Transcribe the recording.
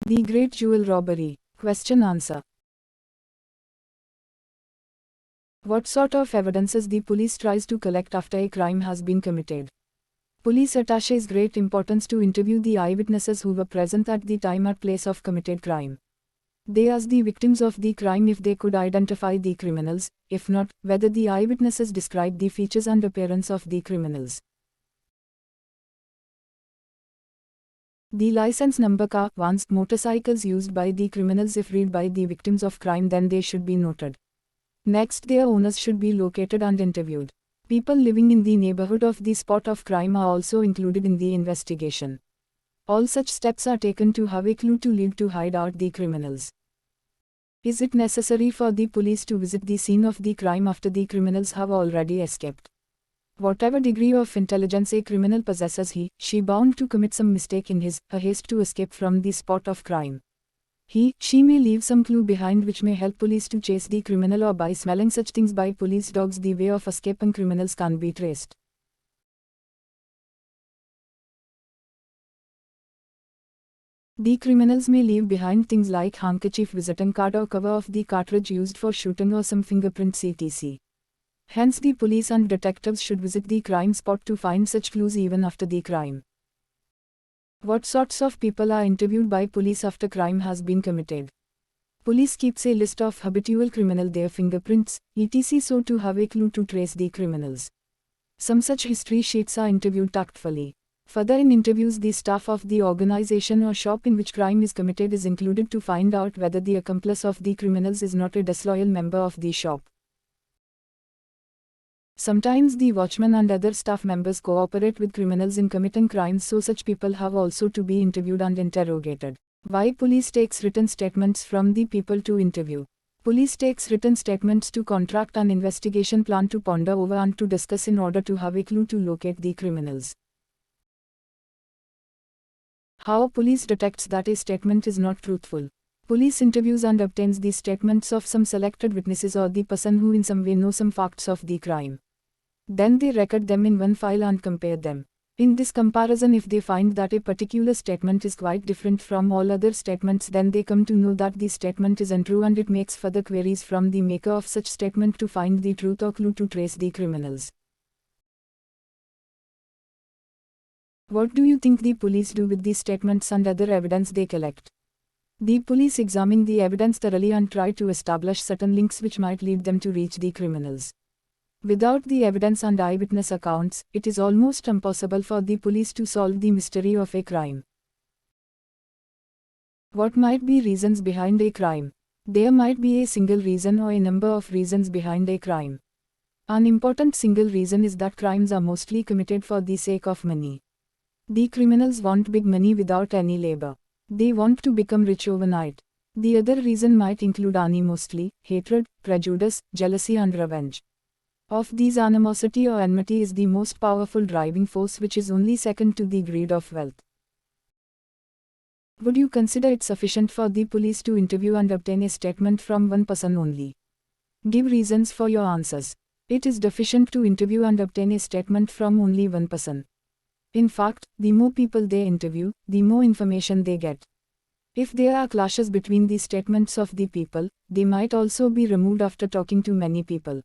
The Great Jewel Robbery. Question answer. What sort of evidences the police tries to collect after a crime has been committed? Police attaches great importance to interview the eyewitnesses who were present at the time or place of committed crime. They ask the victims of the crime if they could identify the criminals, if not, whether the eyewitnesses describe the features and appearance of the criminals. The license number car, vans, motorcycles used by the criminals if read by the victims of crime, then they should be noted. Next, their owners should be located and interviewed. People living in the neighborhood of the spot of crime are also included in the investigation. All such steps are taken to have a clue to lead to hide out the criminals. Is it necessary for the police to visit the scene of the crime after the criminals have already escaped? Whatever degree of intelligence a criminal possesses, she bound to commit some mistake in her haste to escape from the spot of crime. She may leave some clue behind which may help police to chase the criminal, or by smelling such things by police dogs the way of escaping criminals can be traced. The criminals may leave behind things like handkerchief, visiting card, or cover of the cartridge used for shooting, or some fingerprints etc. Hence the police and detectives should visit the crime spot to find such clues even after the crime. What sorts of people are interviewed by police after crime has been committed? Police keeps a list of habitual criminal, their fingerprints, etc. so to have a clue to trace the criminals. Some such history sheets are interviewed tactfully. Further, in interviews, the staff of the organization or shop in which crime is committed is included to find out whether the accomplice of the criminals is not a disloyal member of the shop. Sometimes the watchmen and other staff members cooperate with criminals in committing crimes, so such people have also to be interviewed and interrogated. Why police takes written statements from the people to interview? Police takes written statements to contract an investigation plan to ponder over and to discuss in order to have a clue to locate the criminals. How police detects that a statement is not truthful? Police interviews and obtains the statements of some selected witnesses or the person who in some way know some facts of the crime. Then they record them in one file and compare them. In this comparison, if they find that a particular statement is quite different from all other statements, then they come to know that the statement is untrue, and it makes further queries from the maker of such statement to find the truth or clue to trace the criminals. What do you think the police do with these statements and other evidence they collect? The police examine the evidence thoroughly and try to establish certain links which might lead them to reach the criminals. Without the evidence and eyewitness accounts, it is almost impossible for the police to solve the mystery of a crime. What might be reasons behind a crime? There might be a single reason or a number of reasons behind a crime. An important single reason is that crimes are mostly committed for the sake of money. The criminals want big money without any labor. They want to become rich overnight. The other reason might include animosity, hatred, prejudice, jealousy and revenge. Of these, animosity or enmity is the most powerful driving force, which is only second to the greed of wealth. Would you consider it sufficient for the police to interview and obtain a statement from one person only? Give reasons for your answers. It is deficient to interview and obtain a statement from only one person. In fact, the more people they interview, the more information they get. If there are clashes between the statements of the people, they might also be removed after talking to many people.